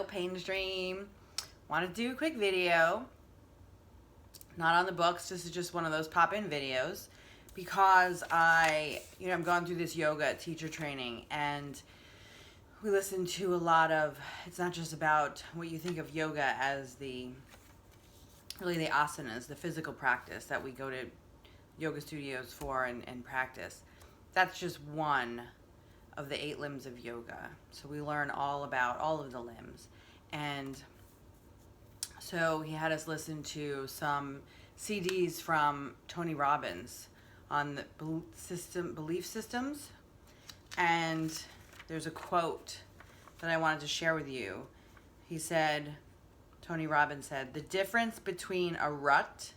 pain stream. Want to do a quick video. Not on the books. This is just one of those pop-in videos because I'm going through this yoga teacher training, and we listen to a lot of, it's not just about what you think of yoga as really the asanas, the physical practice that we go to yoga studios for and practice. That's just one of the 8 limbs of yoga. So we learn all about all of the limbs. And so he had us listen to some CDs from Tony Robbins on the belief systems. And there's a quote that I wanted to share with you. Tony Robbins said, "The difference between a rut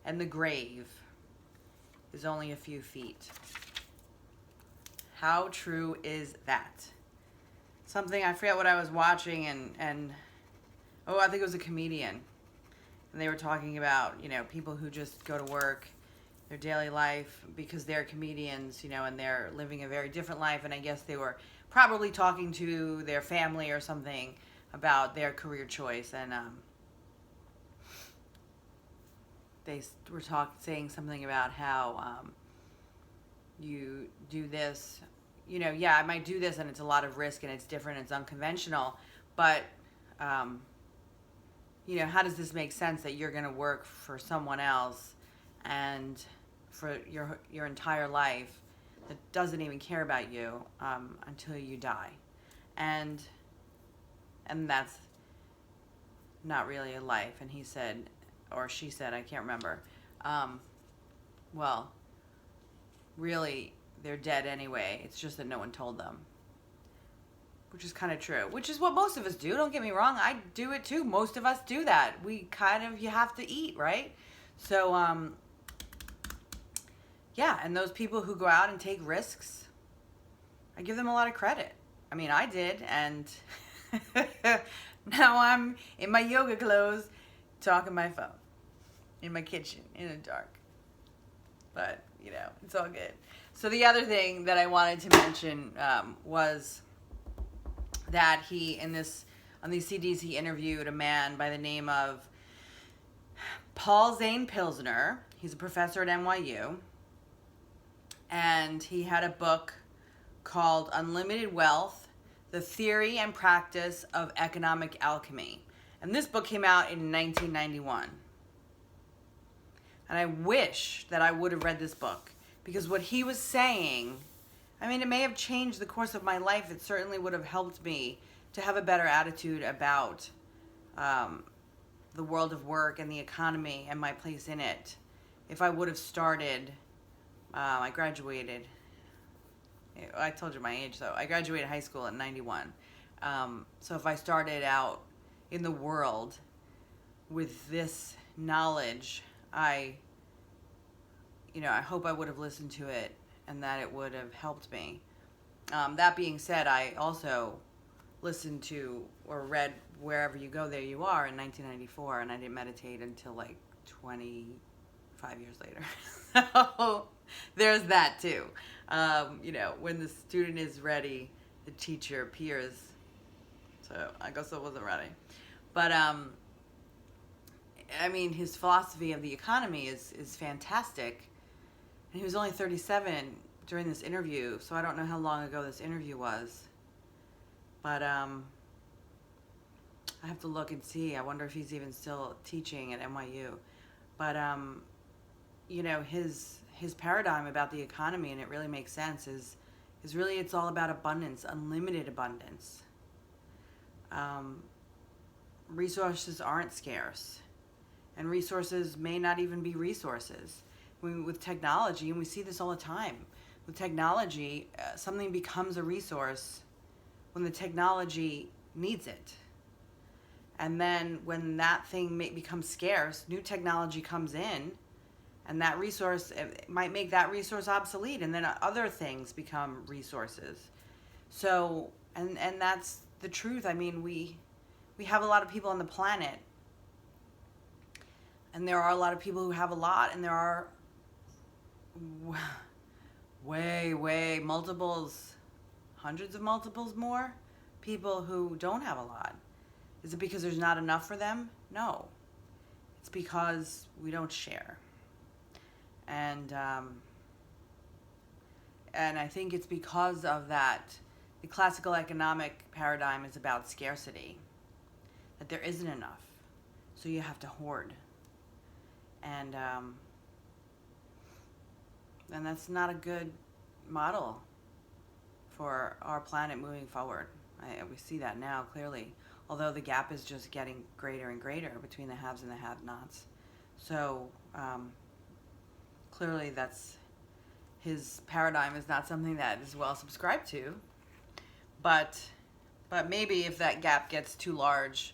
and the grave is only a few feet." How true is that? Something, I forget what I was watching, and I think it was a comedian. And they were talking about, people who just go to work, their daily life, because they're comedians, and they're living a very different life. And I guess they were probably talking to their family or something about their career choice. And they were saying something about how you do this, I might do this and it's a lot of risk and it's different, it's unconventional, but how does this make sense that you're going to work for someone else and for your entire life that doesn't even care about you until you die? And that's not really a life. And he said, or she said, I can't remember, well, really, they're dead anyway. It's just that no one told them. Which is kind of true. Which is what most of us do. Don't get me wrong. I do it too. Most of us do that. You have to eat, right? So, and those people who go out and take risks, I give them a lot of credit. I mean, I did, and now I'm in my yoga clothes talking my phone in my kitchen in the dark. But, it's all good. So the other thing that I wanted to mention was that on these CDs, he interviewed a man by the name of Paul Zane Pilsner. He's a professor at NYU. And he had a book called Unlimited Wealth, The Theory and Practice of Economic Alchemy. And this book came out in 1991. And I wish that I would have read this book, because what he was saying, it may have changed the course of my life. It certainly would have helped me to have a better attitude about the world of work and the economy and my place in it. If I would have started, I graduated, I told you my age though. I graduated high school in 91. So if I started out in the world with this knowledge, I hope I would have listened to it and that it would have helped me. That being said, I also listened to or read Wherever You Go, There You Are in 1994, and I didn't meditate until like 25 years later. So there's that too. When the student is ready, the teacher appears. So I guess I wasn't ready. But his philosophy of the economy is fantastic. And he was only 37 during this interview, so I don't know how long ago this interview was. But I have to look and see. I wonder if he's even still teaching at NYU. But his paradigm about the economy, and it really makes sense, is really it's all about abundance, unlimited abundance. Resources aren't scarce. And resources may not even be resources. With technology, and we see this all the time, with technology, something becomes a resource when the technology needs it. And then when that thing becomes scarce, new technology comes in, and that resource might make that resource obsolete, and then other things become resources. So, and that's the truth. We have a lot of people on the planet, and there are a lot of people who have a lot, and there are way multiples, hundreds of multiples more people who don't have a lot. Is it because there's not enough for them? No. It's because we don't share. And I think it's because of that. The classical economic paradigm is about scarcity, that there isn't enough, so you have to hoard. And that's not a good model for our planet moving forward. We see that now clearly, although the gap is just getting greater and greater between the haves and the have-nots. So clearly his paradigm is not something that is well subscribed to, but maybe if that gap gets too large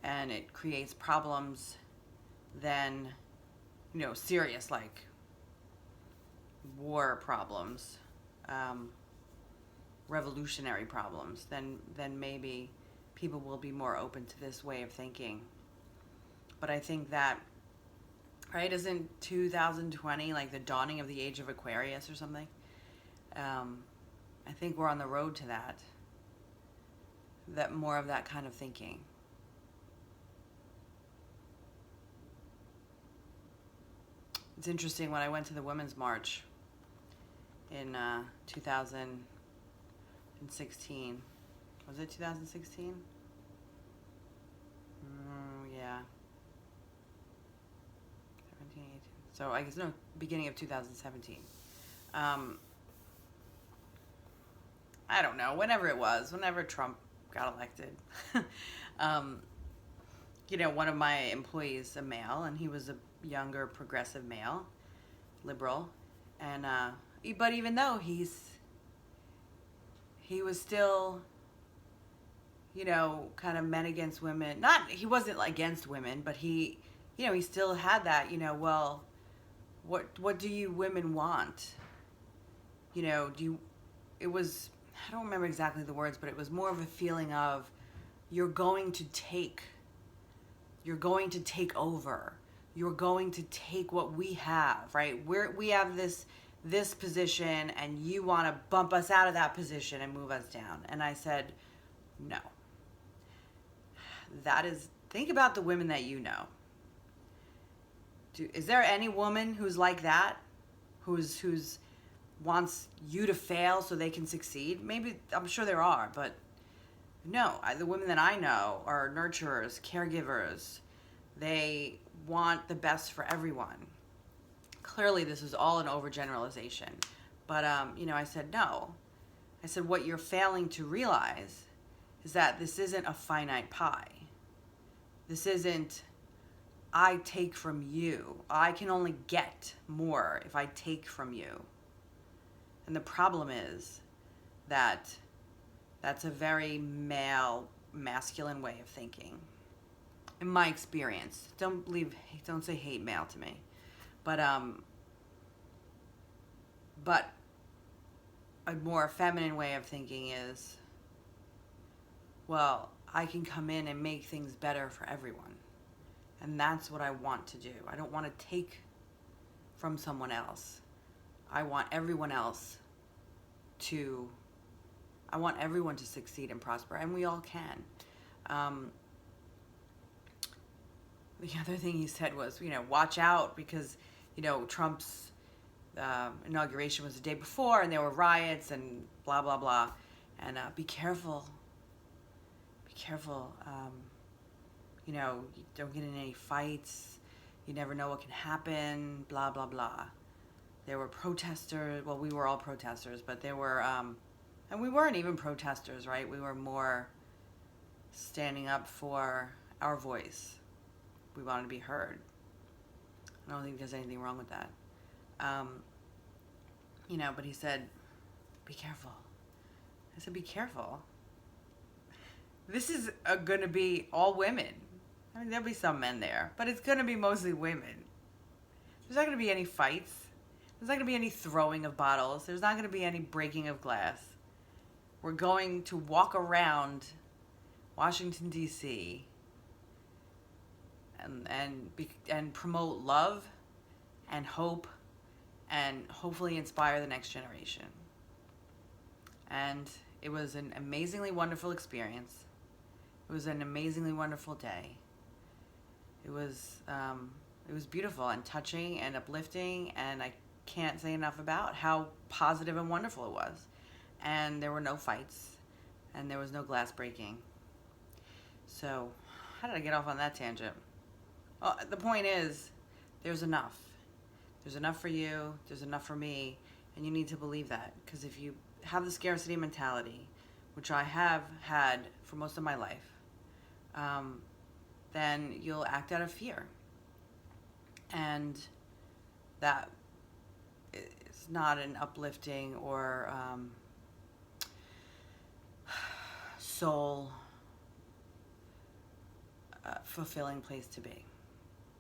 and it creates problems, then, serious, like war problems, revolutionary problems, then maybe people will be more open to this way of thinking. But I think that, right, isn't 2020 like the dawning of the age of Aquarius or something? I think we're on the road to that more of that kind of thinking. It's interesting, when I went to the Women's March in 2016. Was it 2016? Yeah. 17, 18. So I guess, no, beginning of 2017. I don't know, whenever Trump got elected. One of my employees, a male, and he was a younger progressive male, liberal, and but even though he was still, kind of men against women. He wasn't against women, but he still had that, well, what do you women want? It was, I don't remember exactly the words, but it was more of a feeling of, you're going to take over. You're going to take what we have, right? We have this position, and you want to bump us out of that position and move us down. And I said, no. Think about the women that you know. Is there any woman who's like that? Who's wants you to fail so they can succeed? Maybe, I'm sure there are, but no. The women that I know are nurturers, caregivers. They want the best for everyone. Clearly, this is all an overgeneralization. But, I said, no. I said, what you're failing to realize is that this isn't a finite pie. This isn't, I take from you. I can only get more if I take from you. And the problem is that that's a very masculine way of thinking. In my experience, don't say hate male to me, but a more feminine way of thinking is, well, I can come in and make things better for everyone, and that's what I want to do. I don't want to take from someone else. I want everyone to succeed and prosper, and we all can. The other thing he said was, watch out, because, Trump's inauguration was the day before, and there were riots and blah, blah, blah. And be careful. Be careful. You don't get in any fights. You never know what can happen, blah, blah, blah. There were protesters. Well, we were all protesters, but there were, and we weren't even protesters, right? We were more standing up for our voice. We wanted to be heard. I don't think there's anything wrong with that. But he said, be careful. I said, be careful. This is going to be all women. I mean, there'll be some men there, but it's going to be mostly women. There's not going to be any fights. There's not going to be any throwing of bottles. There's not going to be any breaking of glass. We're going to walk around Washington, D.C., and promote love and hope and hopefully inspire the next generation. And it was an amazingly wonderful experience. It It was an amazingly wonderful day. It was beautiful and touching and uplifting, and I can't say enough about how positive and wonderful it was. And there were no fights, and there was no glass breaking. So, how did I get off on that tangent? Well, the point is, there's enough. There's enough for you, there's enough for me, and you need to believe that. Because if you have the scarcity mentality, which I have had for most of my life, then you'll act out of fear. And that is not an uplifting or soul fulfilling place to be,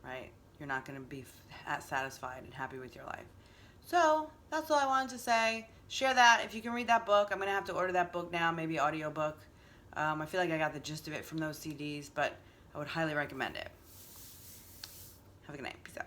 right? You're not going to be satisfied and happy with your life. So that's all I wanted to say. Share that. If you can read that book, I'm going to have to order that book now, maybe audiobook. I feel like I got the gist of it from those CDs, but I would highly recommend it. Have a good night. Peace out.